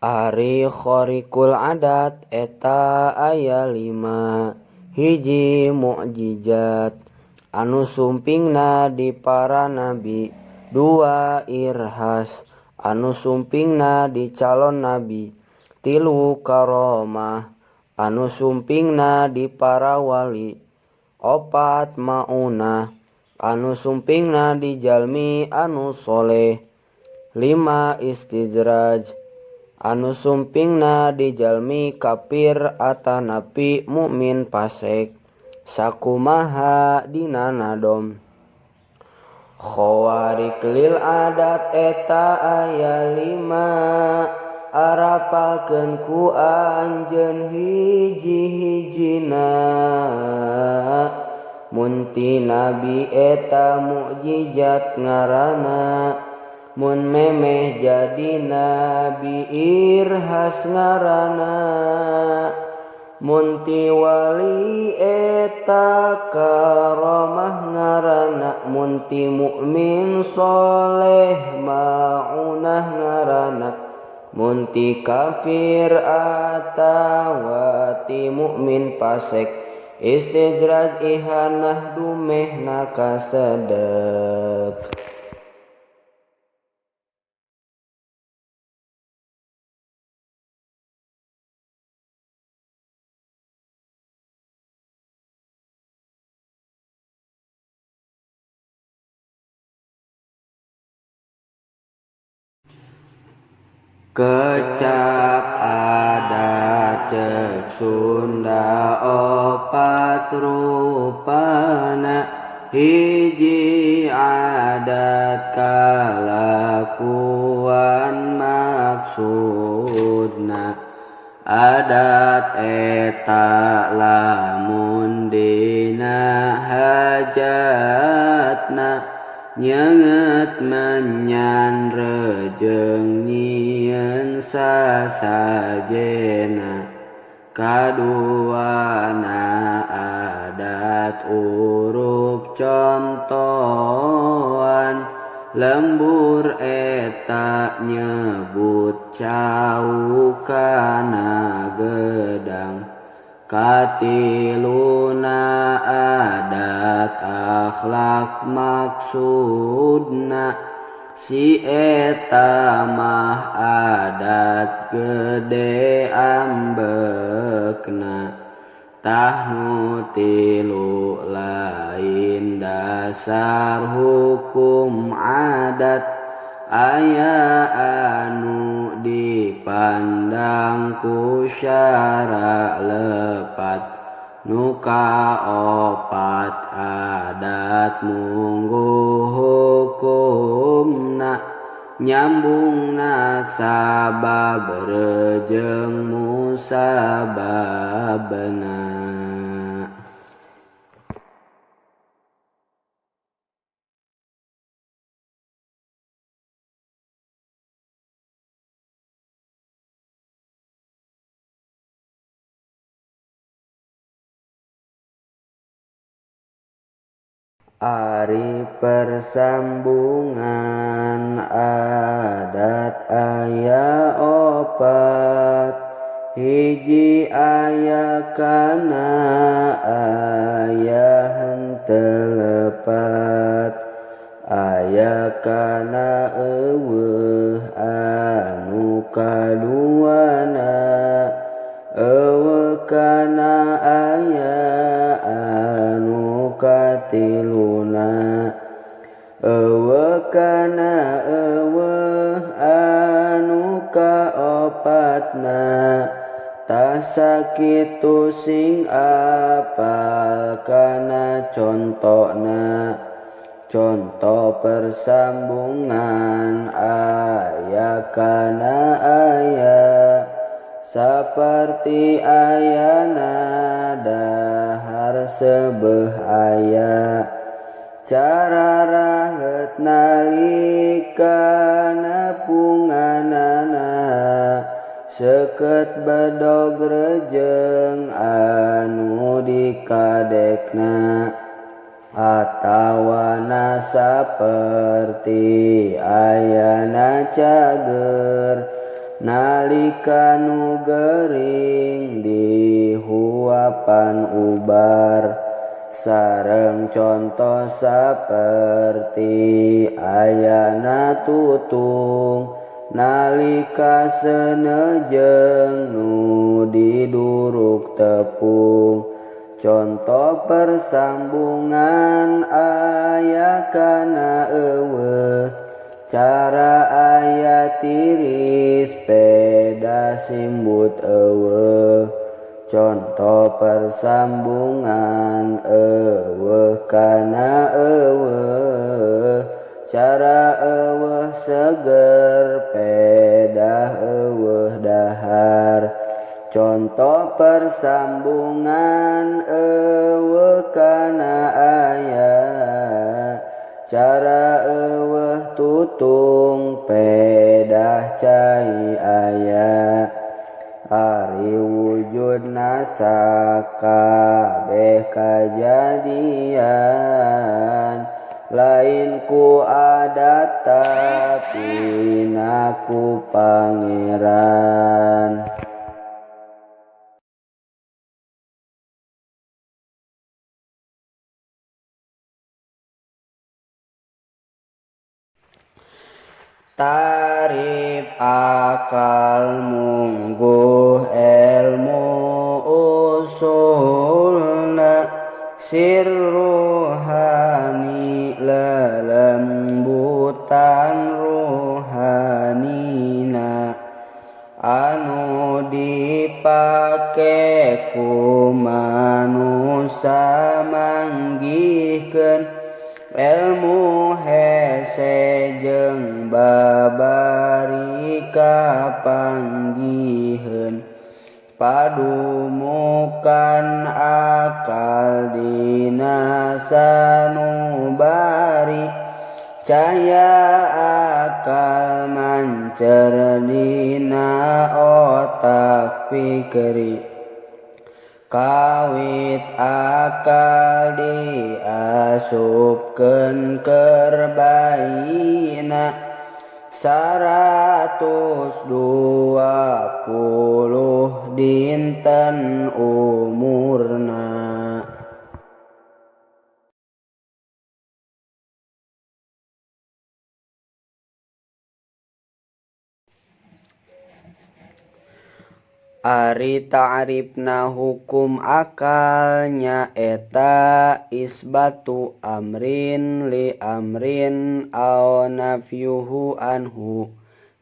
Ari khoriqul adat eta aya 5 hiji mukjizat anu sumpingna di para nabi, 2 irhas anu sumpingna di calon nabi, 3 karomah anu sumpingna di para wali, 4 maunah anu sumpingna di jalmi anu soleh, 5 istidraj anu sumpingna di jalmi kafir atanapi mukmin fasik. Sakumaha dina nadom. Khawariq lil adat eta aya 5 arapalkeun ku anjeun hiji-hijina. Mun ti nabi eta mukjizat ngaranna, mun memeh jadi nabi irhas ngaranna, mun ti wali eta karomah ngaranna, mun ti mukmin soleh maunah ngaranna, mun ti kafir atawa ti mukmin fasik istizraj ihanah dumehna kasedek. Kecap adat cek Sunda 4 rupana, hiji adat kalakuan maksudna. Adat eta lamun dina hajatna, nyenget menyan rejeng nyieun sasajena. Kaduana adat uruk contohan, lembur eta nyebut caukana gedang. Katiluna adat akhlak maksudna, si eta mah adat gede ambekna. Tah nu tilu lain dasar hukum adat, aya anu dipandang ku syara lepat, nu kaopat adat munggu hukumna, nyambungna sabab rejeng musababna. Ari persambungan adat aya 4, hiji aya kana aya henteu lepat, aya kana eueuh anu kaduana, eueuh kana aya anu katiluna, eueuh kana eueuh anu kaopatna. Tah sakitu sing apal kana contona. Conto persambungan aya kana aya, saperti ayana dahar sebeuh aya, cara rahet nalika punganana, seukeut bedog rejeng anu dikadekna. Atawana saperti ayana cager nalika nu gering dihuapan ubar sareng contoh saperti ayana tutung nalika senejeng nu diduruk tepung contoh persambungan aya kana eueuh cara aya tiris peda simbut eueuh contoh persambungan eueuh kana eueuh cara eueuh seger peda eueuh dahar contoh persambungan eueuh kana aya cara eueuh tutung pedah cai aya ari wujudna sakabeh kajadian lain ku adat tapi naku pangeran. Tarif akal mungguh ilmu usulna sir ruhani lelembutan ruhanina anu dipake ku manusa manggihkeun ilmu hese jeung babari kapanggiheun padumukan akal dina sanubari cahya akal mancer dina otak pikeri kawit akal diasupkeun keur bayina 120 dinten umurna. Ari ta'rifna hukum akal nyaeta isbatu amrin li amrin aw nafyuhu anhu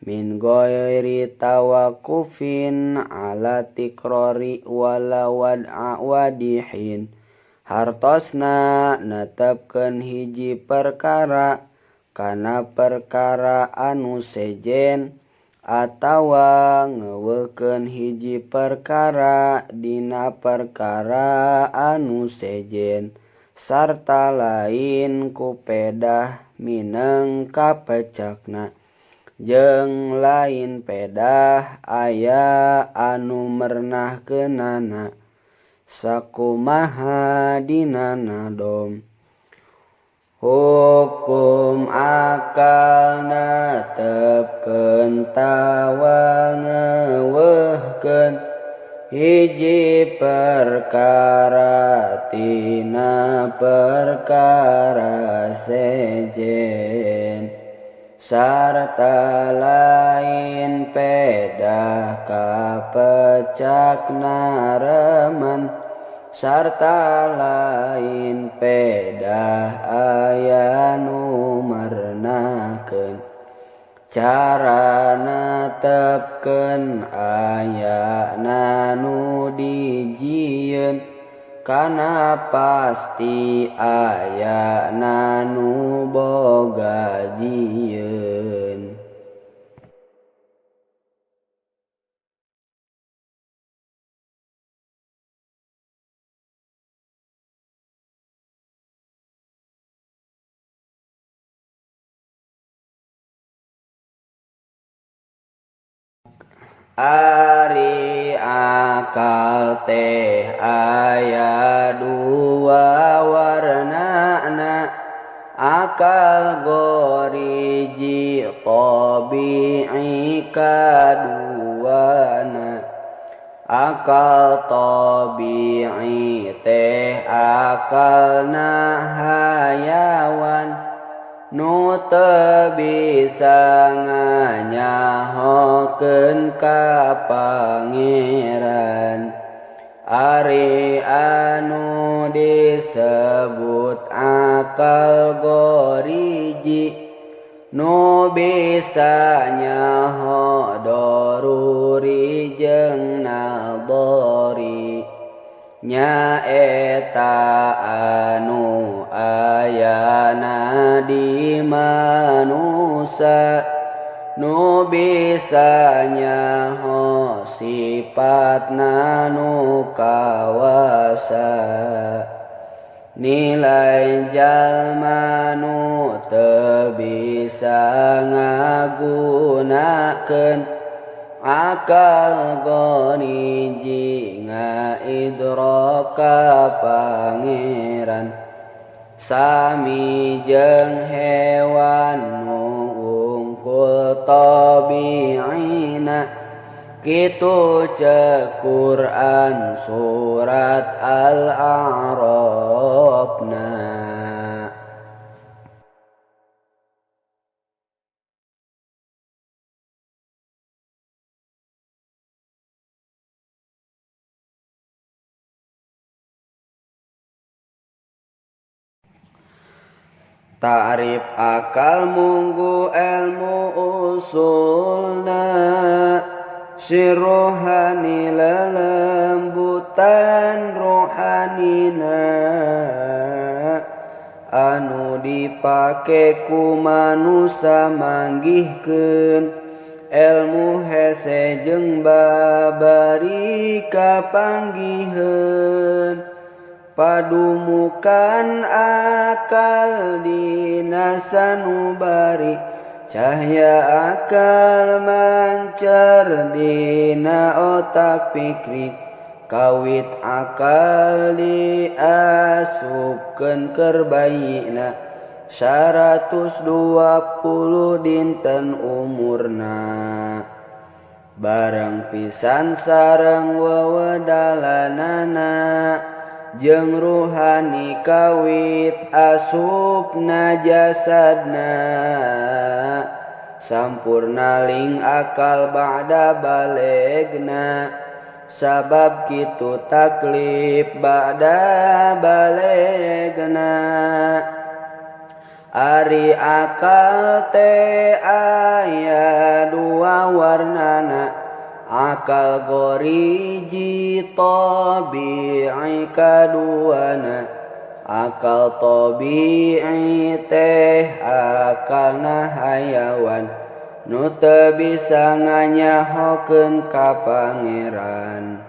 min ghairi tawaqqufin ala tikrari wala wad'a wadihin hartosna netepkeun hiji perkara kana perkara anu sejen atawa ngeuweukeun hiji perkara dina perkara anu sejen sarta lain ku pedah mineng kapecakna jeung lain pedah aya anu mernahkeunana sakumaha dinana dom. Hukum akal netepkeun tawa ngeuweuhkeun hiji perkara tina perkara sejen sarta lain pedah kapecakna remen sarta lain pedah aya nu mernahkeun cara netepkeun aya nu dijieun kana pasti aya nu boga jieun. Ari akal teh aya dua warnana akal goriji tabi'i kaduana akal tabi'i teh akalna hayawan nu teu bisa nganyahokeun ka Pangeran. Ari anu disebut akal goriji nu bisa nyaho doruri jeung nadori nyaeta anu ayana di manusa nu bisa nyaho sifatna nu kawasa nilai jalma nu teu bisa ngagunakeun akal goriji ngaidrok ka Pangeran sami jeung hewan nu ungkul tabi'ina kitu ceuk Quran surat Al-A'rafna. Ta'rif akal munggu ilmu usulna sirrohani lelembutan rohanina anu dipake ku manusa manggihkeun ilmu hese jeung babari kapanggiheun padumukan akal dina sanubari cahya akal mancar dina otak pikri kawit akal diasupkeun keur bayina 120 dinten umurna bareng pisan sareng wewedalanana jeung ruhani kawit asupna jasadna sampurna ling akal ba'da balegna sabab kitu taklif ba'da balegna ari akal teh aya dua warnana akal goriji tabi'i kaduana akal tabi'i teh akalna hayawan nu teu bisa nganyahokeun ka Pangeran.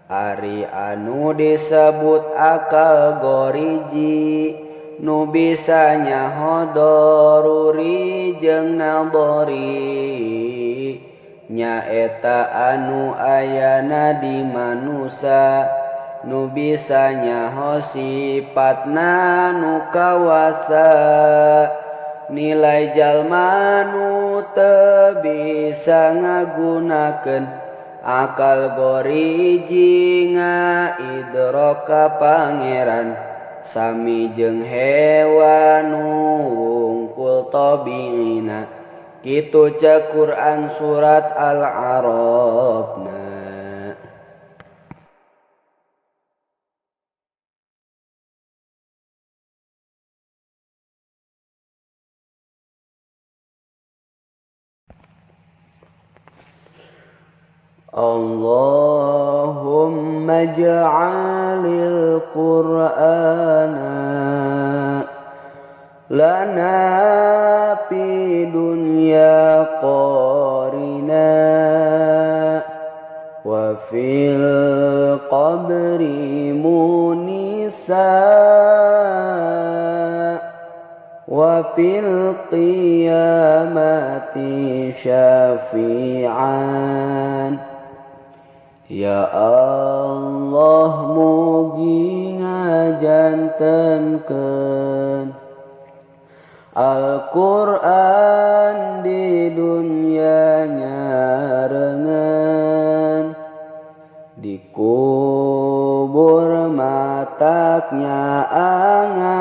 Ari anu disebut akal goriji nu bisa nyaho doruri jeung nadori nyaeta anu ayana di manusa nu bisa nyaho sifatna nu kawasa nilai jalma nu teu bisa ngagunakeun akal goriji ngaidrok ka Pangeran sami jeung hewan nu ungkul tabi'ina kitu ceuk Quran surat Al-A'rafna. Allahumma ja'alil Qur'ana lana fi dunya qarina wa fil qabri munisa wa fil qiyamati syafi'an. Ya Allah mugi ngajantenkeun Al-Quran di dunyanya rengen, di kubur mataknya angan,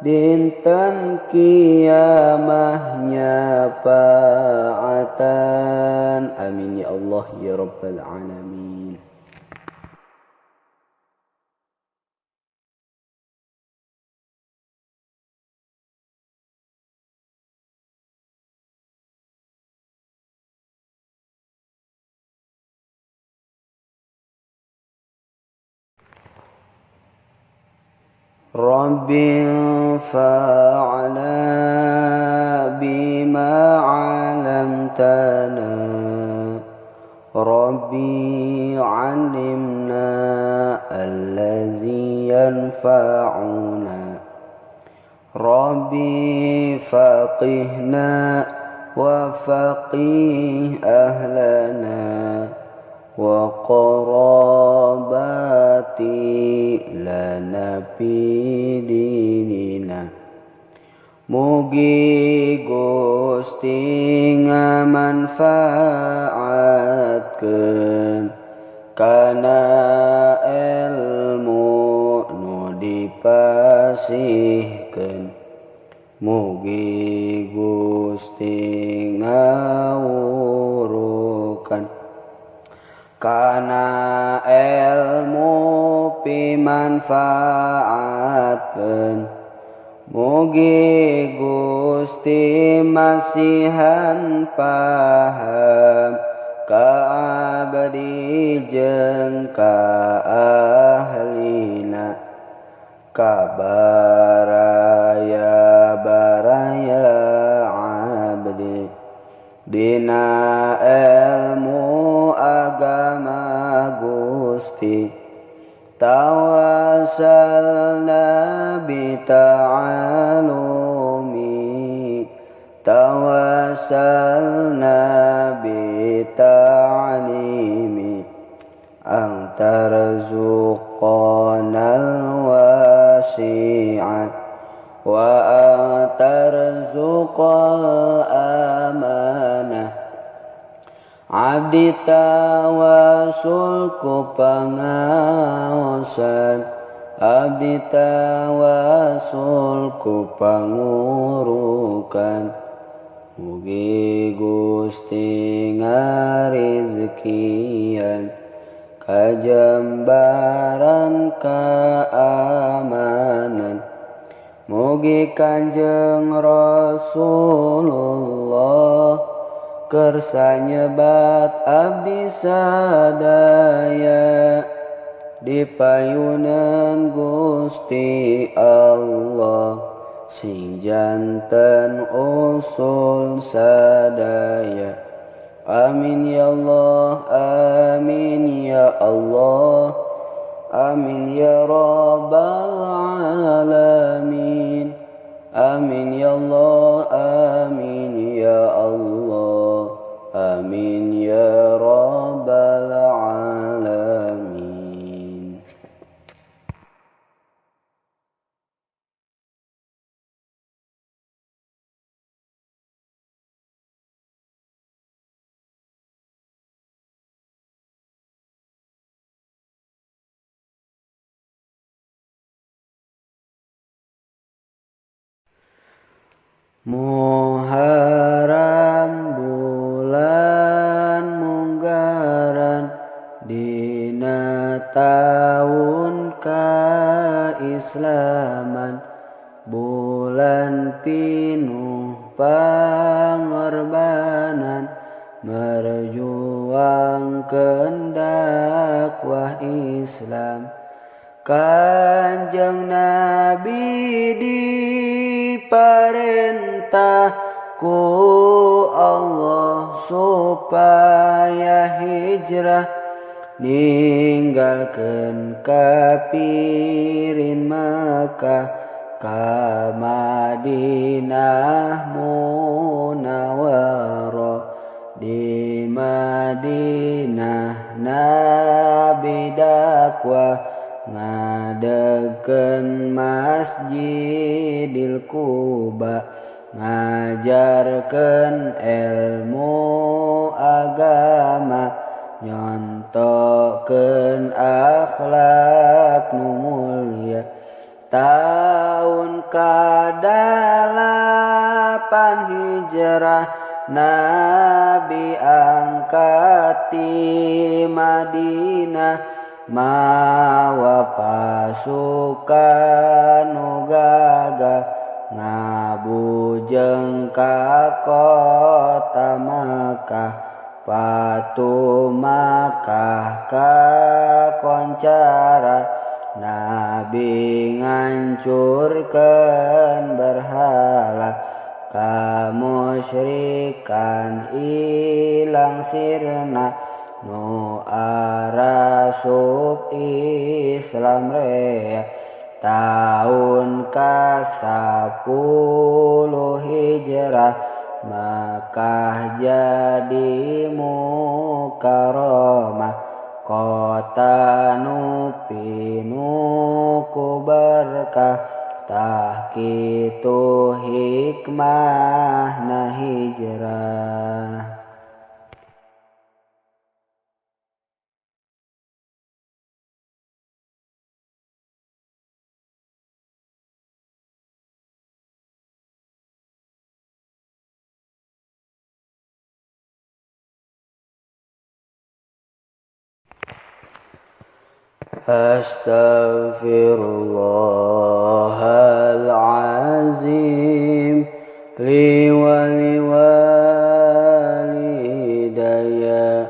dinten kiamahnya paatan. Amin ya Allah ya Rabbal Alamin. Rabbi fa'ala bima 'alamtana, Rabbi 'allimna alladhi yanfa'una, Rabbi faqihna wa faqih ahlana wa qarabati lana fi dinina. Mugi Gusti ngamanfaatkeun kana ilmu nu dipasihkeun. Mugi Gusti ngawurukan kana ilmu pimanfaatkeun. Mugi Gusti masihan paham ka abdi jeung ka ahlina, ka baraya abdi dina ilmu agama Gusti. Tawassalna bita'alumi, tawassalna bita'alimi, antarzuqanal wasi'at wa antarzuqal amanah. Abdi tawasul ku pangaosan, abdi tawasul ku pangurukan. Mugi Gusti ngarizkian kajembaran kaamanan. Mugi Kanjeng Rasulullah kersa nyebat abdi sadaya dipayunan Gusti Allah sing janten usul sadaya. Amin ya Allah, amin ya Allah, amin ya Rabbal Alamin. Amin ya Allah, amin ya Allah, amin ya Rabbal Alamin. Muharram bulan munggaran dina taun kaislaman, bulan pinuh pangorbanan merjuangkeun dakwah Islam. Kanjeng Nabi diparentah ku Allah supaya hijrah ninggalkeun kafirin Makkah ka Madinah Munawwarah. Di Madinah Nabi dakwah ngadegkeun Masjidil Quba ngajarkeun ilmu agama nyontokeun akhlak nu mulia taun kadalapan hijrah Nabi angkat ti Madinah mawa pasukan nu gagah ngabujeng ka kota Makkah patu Makkah kakoncara Nabi ngancurkeun berhala kamusyrikan ilang sirna nu arasup Islam rea taun ka-10 hijrah Makkah jadi mukarramah kota nu pinuh ku berkah tah kitu hikmahna hijrah. Astaghfirullahalazim li wa liwalidayya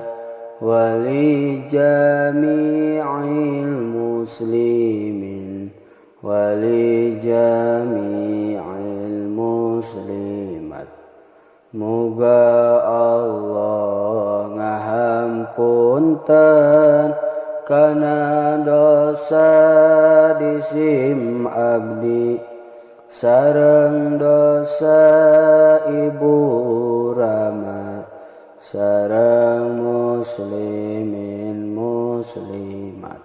wa li jami'il muslimin wa li jami'il muslimat. Muga Allah ngahampunten kana dosa disim abdi sareng dosa ibu Rama sareng muslimin muslimat.